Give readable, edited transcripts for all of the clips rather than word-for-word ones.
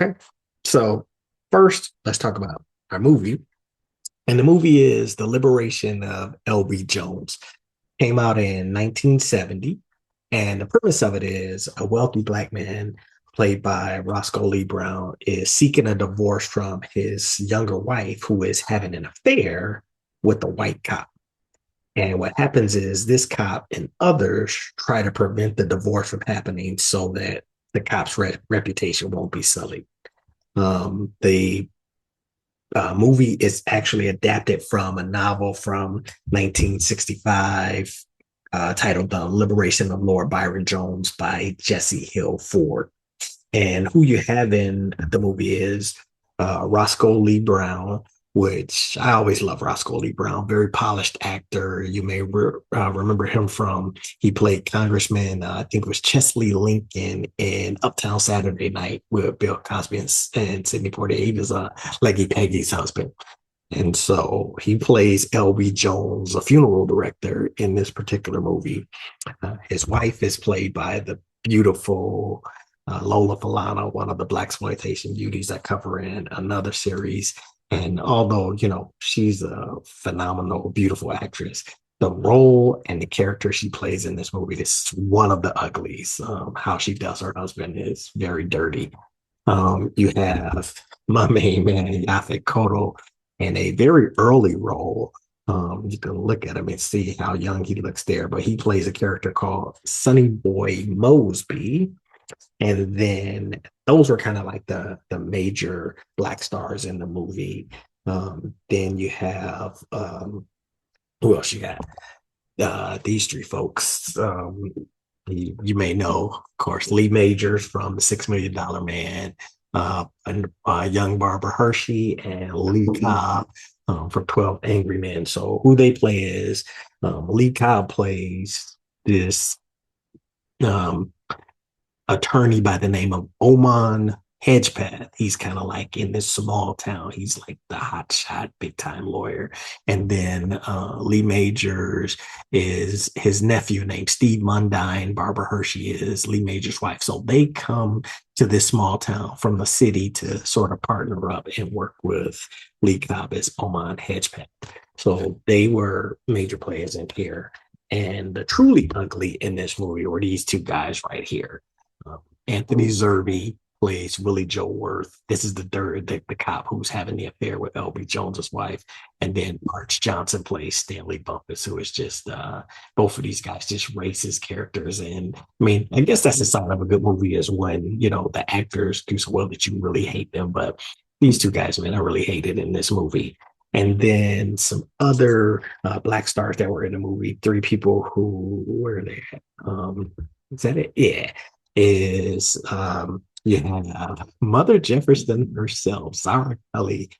Okay. So first, let's talk about our movie. And the movie is The Liberation of L.B. Jones. Came out in 1970. And the premise of it is a wealthy black man played by Roscoe Lee Brown is seeking a divorce from his younger wife who is having an affair with a white cop. And what happens is this cop and others try to prevent the divorce from happening so that the cop's reputation won't be sullied. The movie is actually adapted from a novel from 1965 titled The Liberation of Lord Byron Jones by Jesse Hill Ford. And who you have in the movie is Roscoe Lee Brown, which I always love Roscoe Lee Brown, very polished actor. You may remember him from, he played Congressman, I think it was Chesley Lincoln in Uptown Saturday Night with Bill Cosby and Sidney Poitier. He was Leggy Peggy's husband. And so he plays L.B. Jones, a funeral director in this particular movie. His wife is played by the beautiful Lola Falana, one of the Blaxploitation beauties that cover in another series. And although, she's a phenomenal, beautiful actress, the role and the character she plays in this movie is one of the uglies. How she does her husband is very dirty. You have my main man, Yaphet Kotto, in a very early role. You can look at him and see how young he looks there, but he plays a character called Sonny Boy Mosby. And then those were kind of like the major black stars in the movie. Then you have who else you got? These three folks. You may know, of course, Lee Majors from The $6 Million Man, young Barbara Hershey, and Lee Cobb from 12 Angry Men. So who they play is Lee Cobb plays this um, attorney by the name of Oman Hedgepath. He's kind of like in this small town. He's like the hot shot, big time lawyer. And then Lee Majors is his nephew named Steve Mundine. Barbara Hershey is Lee Majors' wife. So they come to this small town from the city to sort of partner up and work with Lee Cobb as Oman Hedgepath. So they were major players in here. And the truly ugly in this movie were these two guys right here. Anthony Zerbe plays Willie Joe Worth. This is the cop who's having the affair with L.B. Jones's wife. And then Arch Johnson plays Stanley Bumpus, who is just both of these guys just racist characters. And I mean, I guess that's the sign of a good movie is when, the actors do so well that you really hate them. But these two guys, man, I really hated in this movie. And then some other black stars that were in the movie, three people who were there. Is that it? Yeah. Is you have Mother Jefferson herself, Zara Kelly,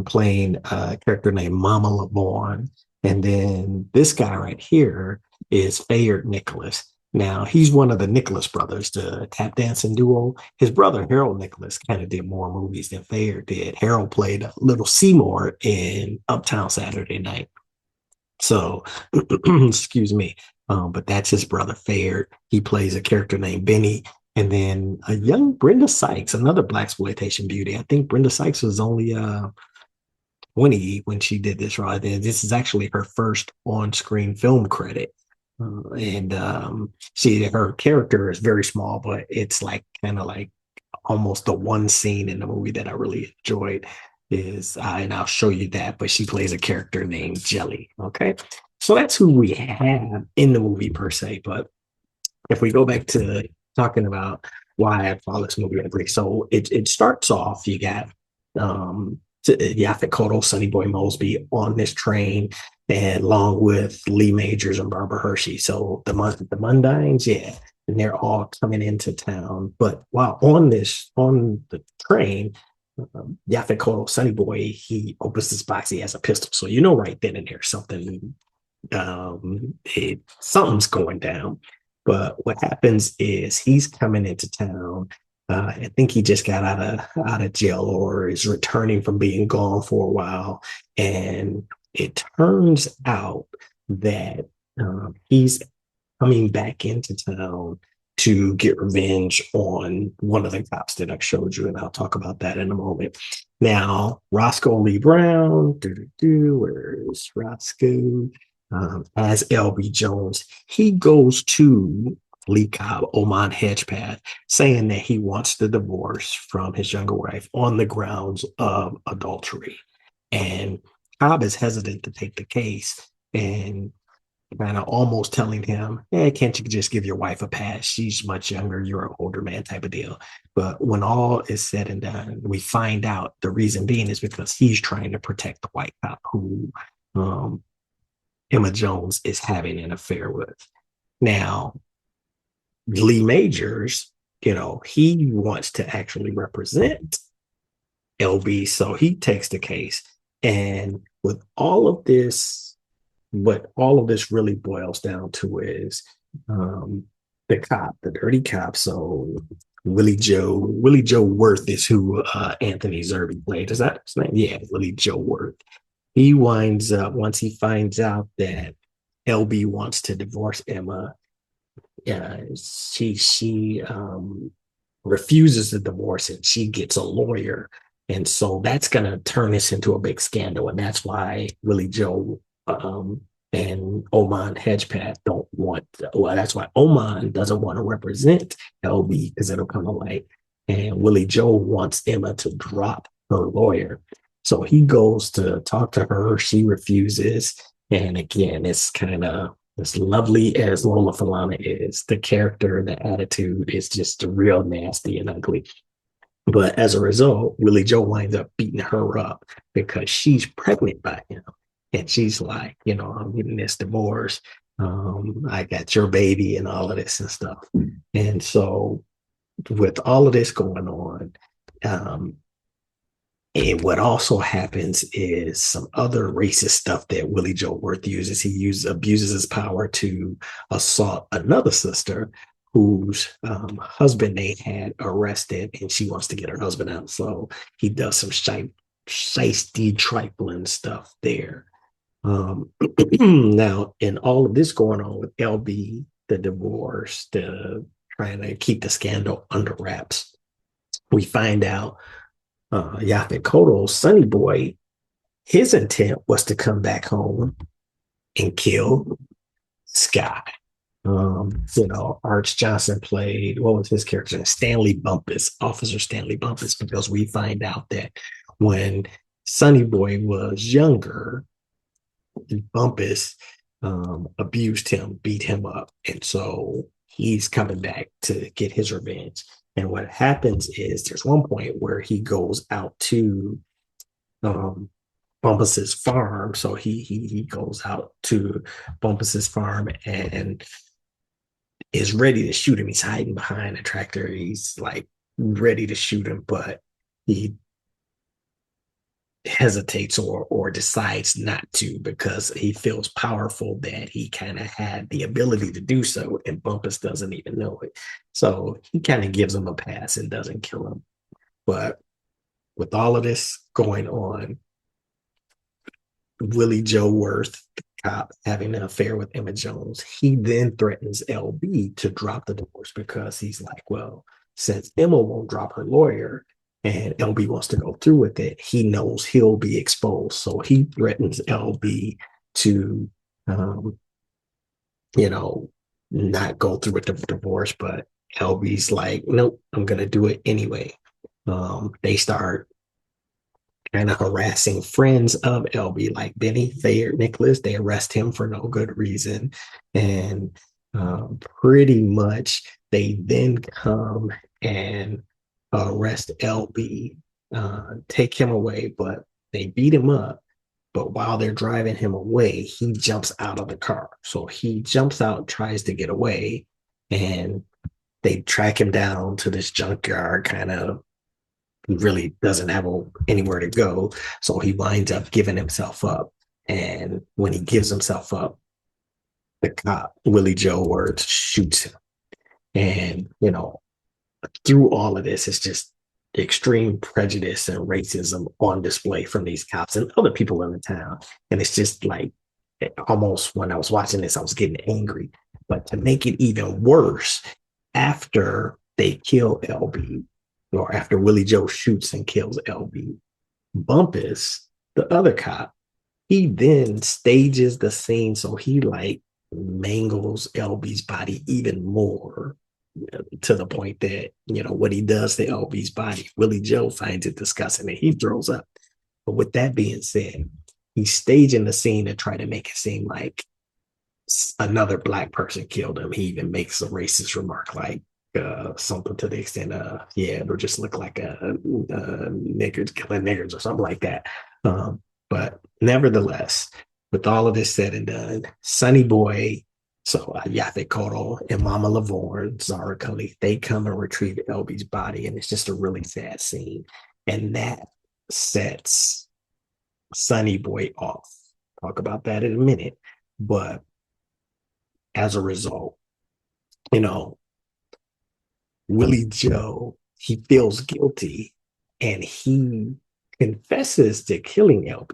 playing a character named Mama LeBorn. And then this guy right here is Fayard Nicholas. Now, he's one of the Nicholas brothers, the tap dancing duo. His brother, Harold Nicholas, kind of did more movies than Fayard did. Harold played Little Seymour in Uptown Saturday Night. So, excuse me. But that's his brother Fayard. He plays a character named Benny. And then a young Brenda Sykes, another Blaxploitation beauty. I think Brenda Sykes was only 20 when she did this right there. This is actually her first on-screen film credit. And her character is very small, but it's like kind of like almost the one scene in the movie that I really enjoyed is, and I'll show you that, but she plays a character named Jelly. Okay. So that's who we have in the movie per se. But if we go back to talking about why I call this movie ugly, so it starts off, you got Yaphet Kotto, Sonny Boy Mosby on this train, and along with Lee Majors and Barbara Hershey. So the Mundines, yeah, and they're all coming into town. But while on the train, Yaphet Kotto, Sonny Boy, he opens this box. He has a pistol, so right then and there something's going down. But what happens is he's coming into town. I think he just got out of jail or is returning from being gone for a while, and it turns out that he's coming back into town to get revenge on one of the cops that I showed you, and I'll talk about that in a moment. Now, Roscoe Lee Brown, where's Roscoe? As LB Jones, he goes to Lee Cobb, Oman Hedgepath, saying that he wants the divorce from his younger wife on the grounds of adultery. And Cobb is hesitant to take the case and kind of almost telling him, hey, can't you just give your wife a pass? She's much younger, you're an older man type of deal. But when all is said and done, we find out the reason being is because he's trying to protect the white cop who um, Emma Jones is having an affair with. Now, Lee Majors, he wants to actually represent LB, so he takes the case. And with all of this, what all of this really boils down to is the cop, the dirty cop. So Willie Joe Worth is who Anthony Zerbe played. Is that his name? Yeah, Willie Joe Worth. He winds up once he finds out that LB wants to divorce Emma. She refuses the divorce and she gets a lawyer, and so that's gonna turn this into a big scandal, and that's why Willie Joe and Oman Hedgepath don't want. Well, that's why Oman doesn't want to represent LB because it'll come to light, and Willie Joe wants Emma to drop her lawyer, so he goes to talk to her. She refuses, and again, it's kind of as lovely as Lola Falana is, the character, the attitude is just real nasty and ugly. But as a result, Willie Joe winds up beating her up because she's pregnant by him. And she's like, I'm getting this divorce. I got your baby and all of this and stuff. And so, with all of this going on, um, and what also happens is some other racist stuff that Willie Joe Worth uses. He abuses his power to assault another sister whose husband they had arrested, and she wants to get her husband out. So he does some shiesty, trifling stuff there. Now, in all of this going on with LB, the divorce, the trying to keep the scandal under wraps, we find out Yaphet Kotto's Sonny Boy, his intent was to come back home and kill Sky. Arch Johnson played, what was his character? Stanley Bumpus, Officer Stanley Bumpus, because we find out that when Sonny Boy was younger, Bumpus abused him, beat him up. And so he's coming back to get his revenge. And what happens is there's one point where he goes out to Bumpus's farm. So he goes out to Bumpus's farm and is ready to shoot him. He's hiding behind a tractor. He's like ready to shoot him, but he hesitates or decides not to because he feels powerful that he kind of had the ability to do so, and Bumpus doesn't even know it. So he kind of gives him a pass and doesn't kill him. But with all of this going on, Willie Joe Worth, the cop, having an affair with Emma Jones, he then threatens LB to drop the divorce because he's like, well, since Emma won't drop her lawyer and LB wants to go through with it, he knows he'll be exposed. So he threatens LB to, not go through with the divorce, but LB's like, nope, I'm going to do it anyway. They start kind of harassing friends of LB, like Benny, Thayer, Nicholas. They arrest him for no good reason. And pretty much they then come and arrest LB, take him away, but they beat him up. But while they're driving him away, he jumps out of the car. So he jumps out, tries to get away, and they track him down to this junkyard, kind of really doesn't have anywhere to go. So he winds up giving himself up. And when he gives himself up, the cop, Willie Joe Worth, shoots him. And, through all of this, it's just extreme prejudice and racism on display from these cops and other people in the town. And it's just like, almost when I was watching this, I was getting angry. But to make it even worse, after they kill LB, or after Willie Joe shoots and kills LB, Bumpus, the other cop, he then stages the scene so he like mangles LB's body even more, to the point that, what he does to LB's body, Willie Joe finds it disgusting and he throws up. But with that being said, he's staging the scene to try to make it seem like another black person killed him. He even makes a racist remark like something to the extent of, yeah, it'll just look like a niggers killing niggers or something like that. But nevertheless, with all of this said and done, Sonny Boy, so Yaphet Kotto and Mama Lavorne, Zara Cully, they come and retrieve LB's body, and it's just a really sad scene. And that sets Sonny Boy off. Talk about that in a minute. But as a result, you know, Willie Joe, he feels guilty and he confesses to killing LB.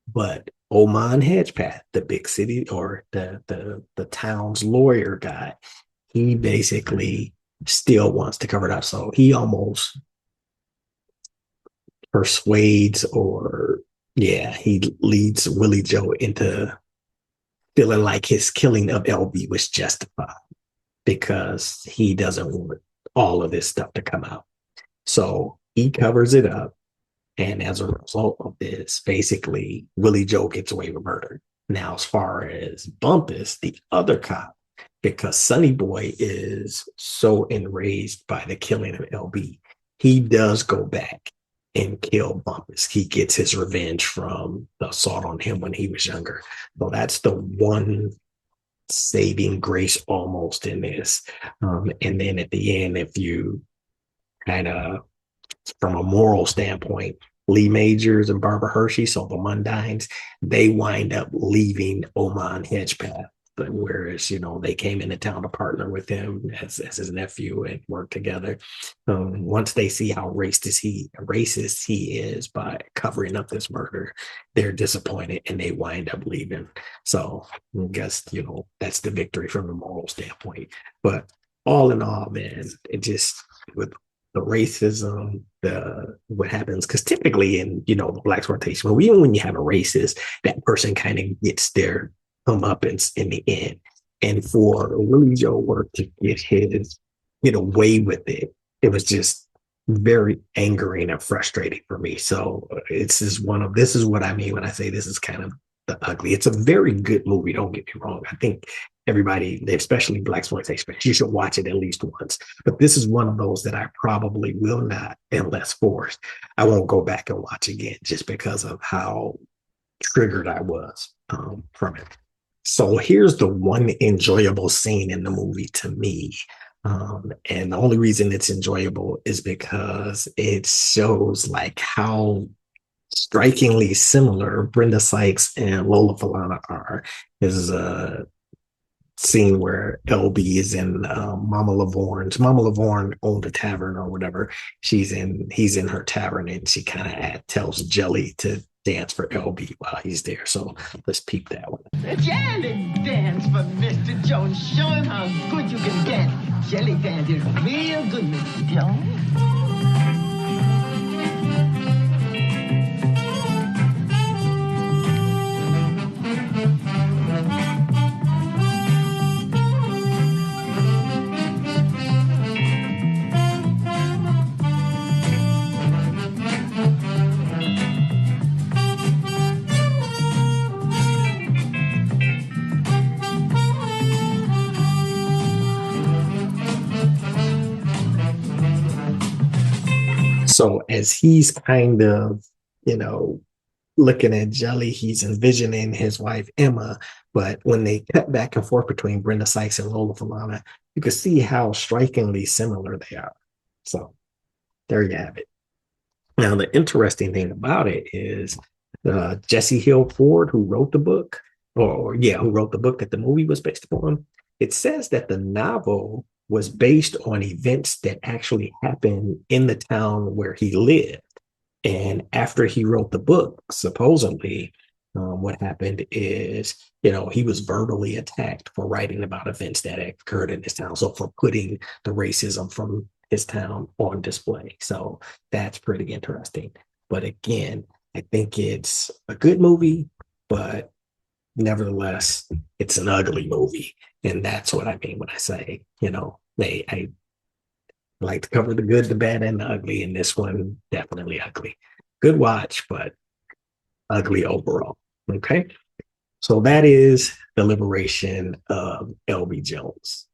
But Oman Hedgepath, the big city or the town's lawyer guy, he basically still wants to cover it up. So he almost persuades, or yeah, he leads Willie Joe into feeling like his killing of LB was justified because he doesn't want all of this stuff to come out. So he covers it up. And as a result of this, basically, Willie Joe gets away with murder. Now, as far as Bumpus, the other cop, because Sonny Boy is so enraged by the killing of LB, he does go back and kill Bumpus. He gets his revenge from the assault on him when he was younger. So that's the one saving grace almost in this. And then at the end, if you kind of, from a moral standpoint, Lee Majors and Barbara Hershey, so the Mundines, they wind up leaving Oman Hedgepath. But whereas, they came into town to partner with him as his nephew and work together. Once they see how racist he is by covering up this murder, they're disappointed and they wind up leaving. So I guess, that's the victory from a moral standpoint. But all in all, man, it just, with the racism, what happens, because typically in the Blaxploitation, even when you have a racist, that person kind of gets their comeuppance in the end. And for Willie Joe work to get away with it, it was just very angering and frustrating for me. So this is what I mean when I say this is kind of the ugly. It's a very good movie, don't get me wrong. I think everybody, especially Blaxploitation fans, you should watch it at least once. But this is one of those that I probably will not, unless forced. I won't go back and watch again just because of how triggered I was from it. So here's the one enjoyable scene in the movie to me. And the only reason it's enjoyable is because it shows like how strikingly similar Brenda Sykes and Lola Falana are. Is a scene where LB is in Mama Lavorne's. Mama Lavorne owned a tavern or whatever. He's in her tavern, and she kind of tells Jelly to dance for LB while he's there. So let's peep that one. Jelly dance for Mr. Jones. Show him how good you can dance. Jelly dance is real good, Mr. Jones. So as he's kind of, looking at Jelly, he's envisioning his wife Emma. But when they cut back and forth between Brenda Sykes and Lola Falana, you can see how strikingly similar they are. So there you have it. Now, the interesting thing about it is Jesse Hill Ford, who wrote the book, who wrote the book that the movie was based upon, it says that the novel was based on events that actually happened in the town where he lived. And after he wrote the book, supposedly, What happened is, he was verbally attacked for writing about events that occurred in his town. So for putting the racism from his town on display. So that's pretty interesting. But again, I think it's a good movie, but nevertheless, it's an ugly movie. And that's what I mean when I say, I like to cover the good, the bad, and the ugly. And this one, definitely ugly. Good watch, but ugly overall. Okay. So that is the liberation of LB Jones.